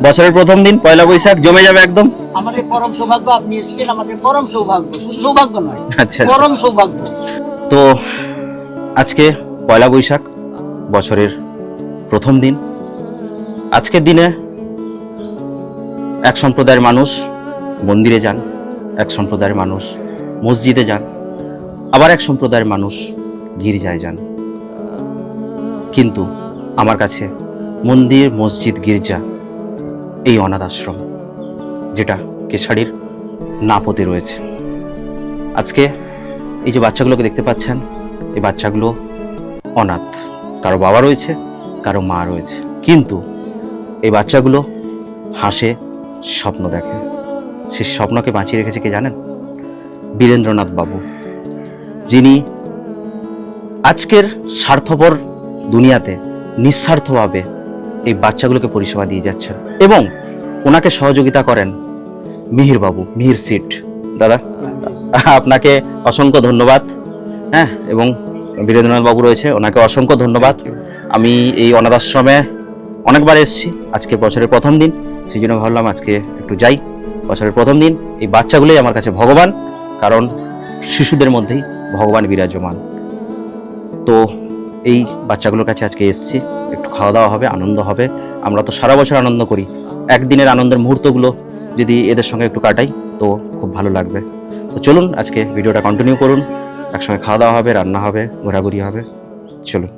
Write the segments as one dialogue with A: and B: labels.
A: বছরের প্রথম দিন পয়লা বৈশাখ জমে যাবে একদম।
B: আমাদের পরম সৌভাগ্য, আপনি এসেছেন, আমাদের পরম সৌভাগ্য, শুধু সৌভাগ্য নয়,
A: আচ্ছা,
B: পরম সৌভাগ্য।
A: তো আজকে পয়লা বৈশাখ, বছরের প্রথম দিন। আজকের দিনে এক সম্প্রদায়ের মানুষ মন্দিরে যান, এক সম্প্রদায়ের মানুষ মসজিদে যান, আবার এক সম্প্রদায়ের মানুষ গির্জায় যান। কিন্তু আমার কাছে মন্দির, মসজিদ, গির্জা, এই অনাথ আশ্রম যেটা কেশারির নাপতে রয়েছে। আজকে এই যে বাচ্চাগুলোকে দেখতে পাচ্ছেন, এই বাচ্চাগুলো অনাথ, কারো বাবা রয়েছে, কারো মা রয়েছে, কিন্তু এই বাচ্চাগুলো হাসে, স্বপ্ন দেখে। সেই স্বপ্নকে বাঁচিয়ে রেখেছে কে জানেন? বীরেন্দ্রনাথ বাবু, যিনি আজকের স্বার্থপর দুনিয়াতে নিঃস্বার্থভাবে এই বাচ্চাগুলোকে পরিষেবা দিয়ে যাচ্ছেন। এবং ওনাকে সহযোগিতা করেন মিহির বাবু, মিহির সিট দাদা, আপনাকে অসংখ্য ধন্যবাদ। হ্যাঁ, এবং বীরেন্দ্রনাথ বাবু রয়েছে, ওনাকে অসংখ্য ধন্যবাদ। আমি এই অনাথ আশ্রমে অনেকবার এসেছি, আজকে বছরের প্রথম দিন, সেই জন্য ভাবলাম আজকে একটু যাই। বছরের প্রথম দিন, এই বাচ্চাগুলোই আমার কাছে ভগবান, কারণ শিশুদের মধ্যেই ভগবান বিরাজমান। তো এই বাচ্চাগুলোর কাছে আজকে এসেছি, একটু খাওয়া দাওয়া হবে, আনন্দ হবে। আমরা তো সারা বছর আনন্দ করি, একদিনের আনন্দের মুহূর্তগুলো যদি এদের সঙ্গে একটু কাটাই তো খুব ভালো লাগবে। তো চলুন আজকে ভিডিওটা কন্টিনিউ করুন, একসঙ্গে খাওয়া দাওয়া হবে, রান্না হবে, ঘোরাঘুরি হবে। চলুন।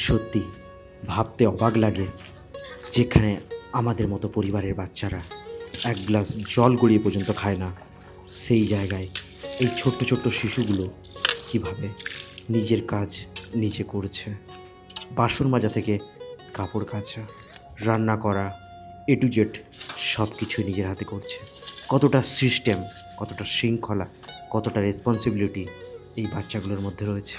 C: সত্যি ভাবতে অবাক লাগে, যেখানে আমাদের মতো পরিবারের বাচ্চারা এক গ্লাস জল গড়িয়ে পর্যন্ত খায় না, সেই জায়গায় এই ছোট্ট ছোট্ট শিশুগুলো কিভাবে নিজের কাজ নিজে করছে। বাসন মাজা থেকে কাপড় কাচা, রান্না করা, এ টু জেড সব কিছুই নিজের হাতে করছে। কতটা সিস্টেম, কতটা শৃঙ্খলা, কতটা রেসপন্সিবিলিটি এই বাচ্চাগুলোর মধ্যে রয়েছে।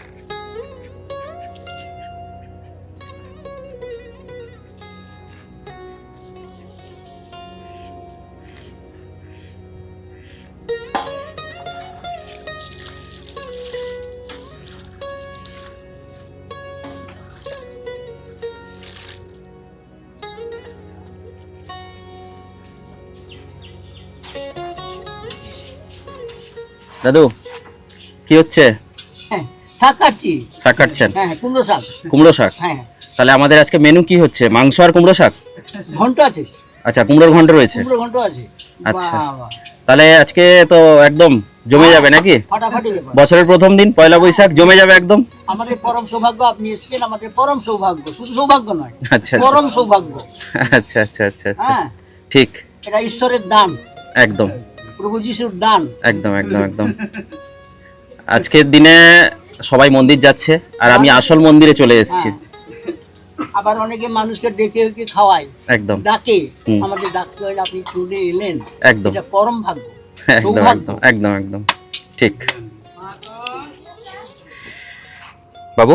A: দাদু, কি হচ্ছে?
B: হ্যাঁ, শাক কাটছি।
A: শাক কাটছেন?
B: হ্যাঁ, কুমড়ো শাক।
A: কুমড়ো শাক?
B: হ্যাঁ,
A: তাহলে আমাদের আজকে মেনু কি হচ্ছে? মাংস আর কুমড়ো শাক?
B: ঘন্ট আছে,
A: আচ্ছা, কুমড়োর ঘন্ট রয়েছে।
B: কুমড়ো ঘন্ট আছে।
A: আচ্ছা।
B: বাবা,
A: তাহলে আজকে তো একদম জমে যাবে নাকি?
B: ফাটাফাটি ব্যাপার।
A: বছরের প্রথম দিন পয়লা বৈশাখ জমে যাবে একদম।
B: আমাদের পরম সৌভাগ্য, আপনি এসেছেন, আমাদের পরম সৌভাগ্য, শুধু সৌভাগ্য নয়,
A: আচ্ছা,
B: পরম সৌভাগ্য।
A: আচ্ছা আচ্ছা আচ্ছা আচ্ছা,
B: হ্যাঁ,
A: ঠিক,
B: এটা ঈশ্বরের দান,
A: একদম
B: প্রভু যিশুর দান।
A: একদম একদম একদম। আজকের দিনে সবাই মন্দির যাচ্ছে, আর আমি আসল মন্দিরে চলে এসেছি।
B: হ্যাঁ, আবার অনেকে মানুষকে ডেকে ডেকে খাওয়ায়,
A: একদম
B: ডাকে,
A: হুম।
B: আমাদের ডাকতে হলে আপনি চলে এলেন,
A: একদম
B: এটা পরম ভাগ্য,
A: একদম
B: সৌভাগ্য।
A: একদম একদম একদম ঠিক। বাবু,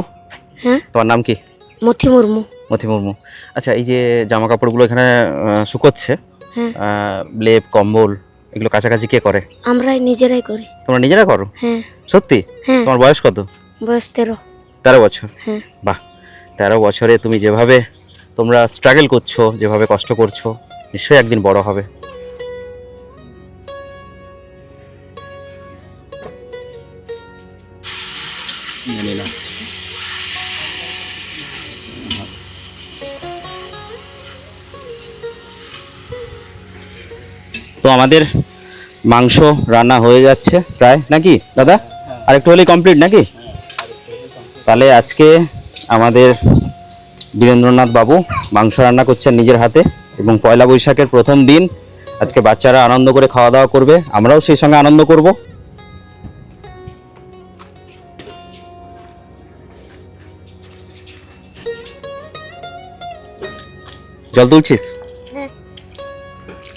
D: হ্যাঁ,
A: তোমার নাম কি?
D: মথি মুর্মু।
A: মথি মুর্মু। আচ্ছা, এই যে জামা কাপড়গুলো এখানে শুকোচ্ছে,
D: হ্যাঁ,
A: লেপ কম্বল এগুলো কাছাকাছি কে করে?
D: আমরাই নিজেরাই করি।
A: তোমরা নিজেরা করো?
D: হ্যাঁ,
A: সত্যি?
D: হ্যাঁ,
A: তোমার বয়স কত?
D: বয়স 13।
A: 13 বছর?
D: হ্যাঁ,
A: বাহ, 13 বছরে তুমি যেভাবে তোমরা স্ট্রাগল করছো, যেভাবে কষ্ট করছো, নিশ্চয়ই একদিন বড় হবে। তো আমাদের মাংস রান্না হয়ে যাচ্ছে প্রায়, নাকি দাদা? আর একটু হলেই কমপ্লিট নাকি? তাহলে আজকে আমাদের বীরেন্দ্রনাথ বাবু মাংস রান্না করছেন নিজের হাতে, এবং পয়লা বৈশাখের প্রথম দিন আজকে বাচ্চারা আনন্দ করে খাওয়া দাওয়া করবে, আমরাও সেই সঙ্গে আনন্দ করব। জল তুলছিস?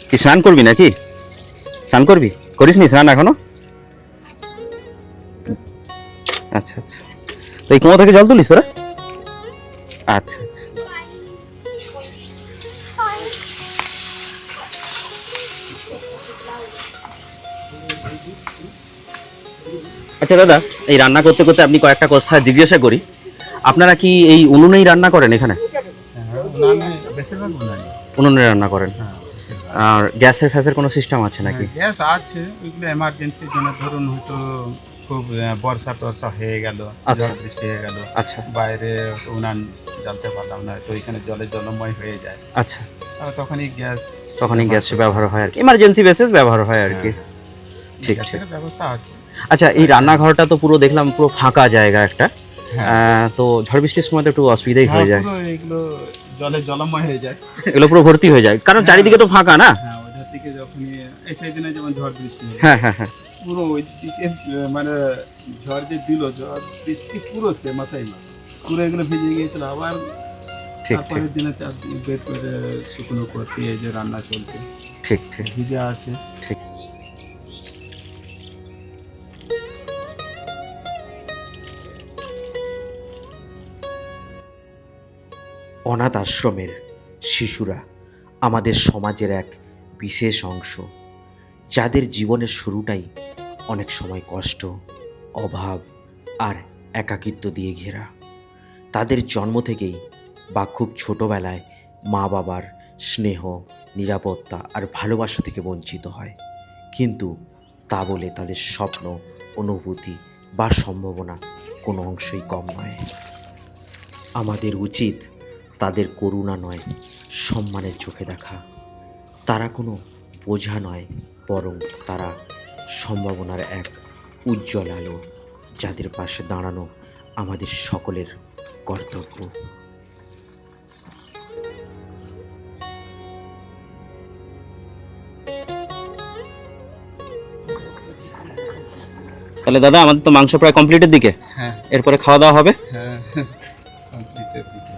A: কি স্নান করবি নাকি? স্নান করবি? করিস নি স্নান এখনো? আচ্ছা আচ্ছা, তো এই কুয়ো থেকে জল তুলিস তোরা? আচ্ছা আচ্ছা। আচ্ছা দাদা, এই রান্না করতে করতে আপনি কয়েকটা কথা জিজ্ঞাসা করি, আপনারা কি এই উনুনেই রান্না করেন এখানে?
E: উনানে বেশিরভাগ উনানে।
A: উনুনে রান্না করেন?
E: হ্যাঁ,
A: আর গ্যাসের ফ্যাসের কোনো সিস্টেম আছে নাকি?
E: গ্যাস আছে, ওইগুলো এমার্জেন্সির জন্য, ধরুন হয়তো খুব বর্ষা টর্ষা হয়ে গেল,
A: আচ্ছা।
E: ঝড় বৃষ্টি হয়ে গেল,
A: আচ্ছা
E: বাইরে উনান জ্বালতে পারলাম না, তো এখানে জলে জলময় হয়ে যায়,
A: আচ্ছা,
E: তখনই গ্যাস,
A: তখনই গ্যাস ব্যবহার হয় আর কি, ইমার্জেন্সি বেসিস ব্যবহার হয় আর কি। ঠিক আছে।
E: গ্যাসের ব্যবস্থা আছে।
A: আচ্ছা, এই রান্নাঘরটা তো পুরো দেখলাম পুরো ফাঁকা জায়গা একটা,
E: হ্যাঁ।
A: তো ঝড় বৃষ্টির সময় তো একটু অসুবিধাই হয়ে যায়,
E: পুরো এগুলো জলে জলময় হয়ে যায়।
A: এগুলো পুরো ভর্তি হয়ে যায় কারণ চারিদিকে তো ফাঁকা না।
E: হ্যাঁ, ওইটার থেকে যখনই এই সেদিনে যেমন ঝড় বৃষ্টি হয়,
A: হ্যাঁ হ্যাঁ হ্যাঁ,
E: পুরো ওই দিকে মানে ঝড় যে দিল, ঝড় বৃষ্টি পুরো সে মাথায় পুরো এগুলো ভিজে গিয়েছিল, আবার
A: ঠিক ঠিক
E: তারপরের দিনে চার বের করে শুকনো করতে এই যে রান্না চলছে,
A: ঠিক ঠিক।
E: ভিজে আছে।
C: অনাথ আশ্রমের শিশুরা আমাদের সমাজের এক বিশেষ অংশ, যাদের জীবনের শুরুটাই অনেক সময় কষ্ট, অভাব আর একাকিত্ব দিয়ে ঘেরা। তাদের জন্ম থেকেই বা খুব ছোটোবেলায় মা বাবার স্নেহ, নিরাপত্তা আর ভালোবাসা থেকে বঞ্চিত হয়, কিন্তু তা বলে তাদের স্বপ্ন, অনুভূতি বা সম্ভাবনা কোনো অংশই কম নয়। আমাদের উচিত তাদের করুণা নয়, সম্মানের চোখে দেখা। তারা কোনো বোঝা নয়, বরং তারা সম্ভাবনার এক উজ্জ্বল আলো, যাদের পাশে দাঁড়ানো আমাদের সকলের কর্তব্য।
A: তাহলে দাদা, আমাদের তো মাংস প্রায় কমপ্লিটের দিকে,
E: হ্যাঁ
A: এরপরে খাওয়া দাওয়া হবে।
E: হ্যাঁ, কমপ্লিটের দিকে।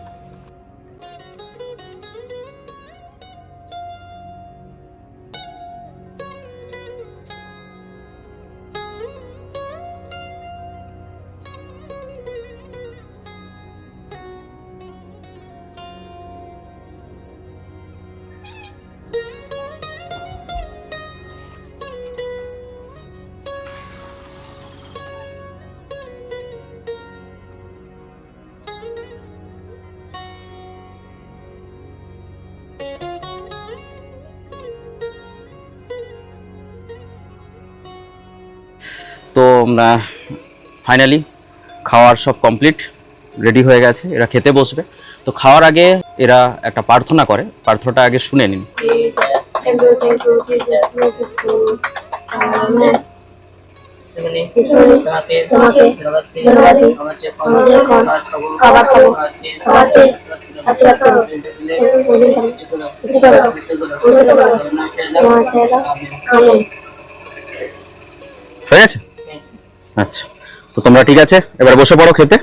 A: তো ফাইনালি খাওয়ার সব কমপ্লিট, রেডি হয়ে গেছে, এরা খেতে বসবে। তো খাওয়ার আগে এরা একটা প্রার্থনা করে, প্রার্থনাটা আগে শুনে নিন।
D: Thank you, Jesus, bless you. Amen. তোমাকে ধন্যবাদ দিই। আমাদের এখন খাবার খাবো, খাবারকে আশীর্বাদ করো, কিছু করো, তোমার ছেলে, আমেন।
A: হয়ে গেছে? আচ্ছা, তো তোমরা ঠিক আছে, এবার বসে পড়ো খেতে।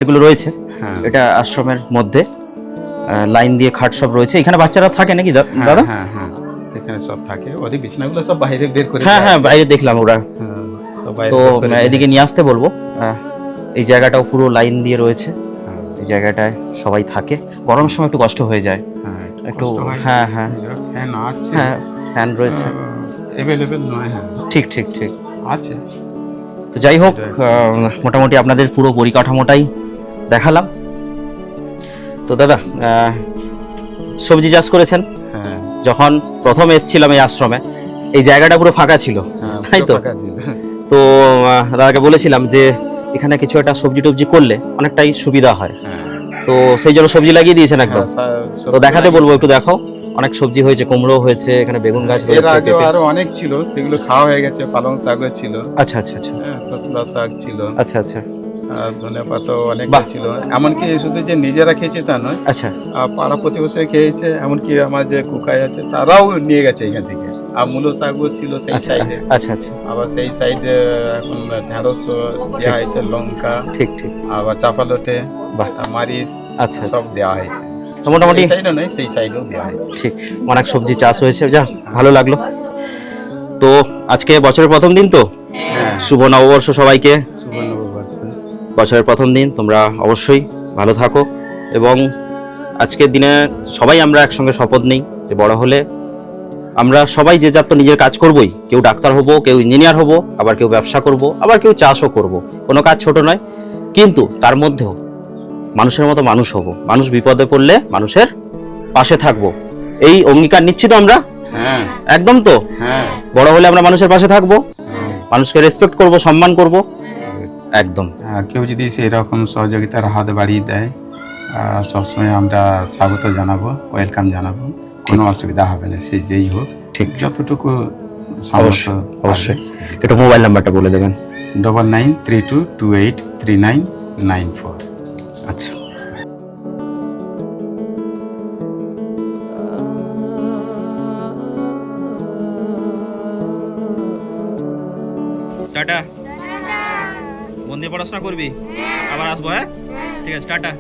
A: এগুলো রয়েছে,
E: হ্যাঁ
A: এটা আশ্রমের মধ্যে লাইন দিয়ে খাট সব রয়েছে। এখানে বাচ্চারা থাকে নাকি দাদা?
E: হ্যাঁ হ্যাঁ এখানে সব থাকে, ওদের বিছানাগুলো সব বাইরে বের করে
A: হ্যাঁ
E: দেওয়া
A: হ্যাঁ,
E: আছে।
A: বাইরে দেখলাম ওরা।
E: হ্যাঁ, সব বাইরে
A: তো
E: বের করে দেওয়া
A: এদিকে
E: আছে।
A: নিয়ে আসতে বলবো। এই জায়গাটাও পুরো লাইন দিয়ে রয়েছে,
E: হ্যাঁ,
A: এই জায়গাটায় সবাই থাকে। গরমের সময় একটু কষ্ট হয়ে যায়
E: হ্যাঁ
A: একটু।
E: কষ্ট হয়।
A: হ্যাঁ হ্যাঁ
E: ফ্যান আছে,
A: হ্যাঁ, ফ্যান রয়েছে।
E: অ্যাভেলেবেল নয়। হ্যাঁ
A: ঠিক ঠিক ঠিক।
E: আছে।
A: তো যাই হোক,
E: সেটাই।
A: মোটামুটি আপনাদের পুরো পরিকাঠামোটাই দেখালাম। তো দাদা, সবজি চাষ করেছেন?
E: হ্যাঁ
A: যখন প্রথম এসেছিলাম এই আশ্রমে, এই জায়গাটা পুরো ফাঁকা ছিল,
E: হ্যাঁ
A: তাই তো?
E: পুরো ফাঁকা ছিল।
A: তো দাদাকে বলেছিলাম যে এখানে কিছু একটা সবজি টবজি করলে অনেকটাই সুবিধা হয়,
E: হ্যাঁ
A: তো সেই জন্য সবজি লাগিয়ে দিয়েছেন একদম। তো দেখাতে বলবো, একটু দেখাও। অনেক সবজি হয়েছে, কুমড়ো হয়েছে, এখানে বেগুন গাছ
E: এর
A: রয়েছে,
E: আগেও
A: পেঁপে।
E: আরো অনেক ছিল, সেগুলো খাওয়া হয়ে গেছে। পালং শাকও ছিল,
A: আচ্ছা আচ্ছা আচ্ছা
E: হ্যাঁ খসলা শাক ছিল,
A: আচ্ছা আচ্ছা
E: আর ধনে পাতা অনেক
A: বাহ।
E: ছিল। এমনকি শুধু যে নিজেরা খেয়েছে তা নয়,
A: আচ্ছা
E: পাড়া প্রতিবেশী খেয়েছে, এমনকি আমার যে কুকাই আছে তারাও নিয়ে গেছে এখান থেকে। আর মূলো শাকও ছিল সেই
A: আচ্ছা
E: সাইডে,
A: আচ্ছা আচ্ছা,
E: আবার সেই সাইডে এখন ঢেঁড়স দেওয়া হয়েছে, লঙ্কা,
A: ঠিক ঠিক।
E: আবার চাপালোটে,
A: বাহ।
E: মারিচ
A: আচ্ছা
E: সব দেওয়া হয়েছে।
A: তো মোটামুটি
E: এই সাইডও নয়, সেই সাইডেও দেওয়া হয়েছে।
A: ঠিক, অনেক সবজি চাষ হয়েছে, যা ভালো লাগলো। তো আজকে বছরের প্রথম দিন, তো
E: হ্যাঁ
A: শুভ নববর্ষ সবাইকে।
E: শুভ নববর্ষ।
A: বছরের প্রথম দিন, তোমরা অবশ্যই ভালো থাকো। এবং আজকের দিনে সবাই আমরা একসঙ্গে শপথ নিই যে বড় হলে আমরা সবাই যে যার তো নিজের কাজ করবই। কেউ ডাক্তার হব, কেউ ইঞ্জিনিয়ার হব, আবার কেউ ব্যবসা করব, আবার কেউ চাষও করব। কোনো কাজ ছোট নয়, কিন্তু তার মধ্যেও মানুষের মতো মানুষ হব। মানুষ বিপদে পড়লে মানুষের পাশে থাকবো, এই অঙ্গীকার নিচ্ছি তো আমরা।
E: হ্যাঁ
A: একদম তো,
E: হ্যাঁ
A: বড় হলে আমরা মানুষের পাশে থাকবো,
E: হ্যাঁ।
A: মানুষকে রেসপেক্ট করব, সম্মান করব। একদম।
E: কেউ যদি সেরকম সহযোগিতার হাত বাড়িয়ে দেয়, সবসময় আমরা স্বাগত জানাবো, ওয়েলকাম জানাবো। কোনো অসুবিধা হবে না, সে যেই হোক।
A: ঠিক।
E: যতটুকু
A: অবশ্যই অবশ্যই। একটু মোবাইল নাম্বারটা বলে দেবেন।
E: 9932283994।
A: আচ্ছা, টাটা। মন দিয়ে পড়াশোনা করবি, আবার আসবো। হ্যাঁ ঠিক আছে, টাটা।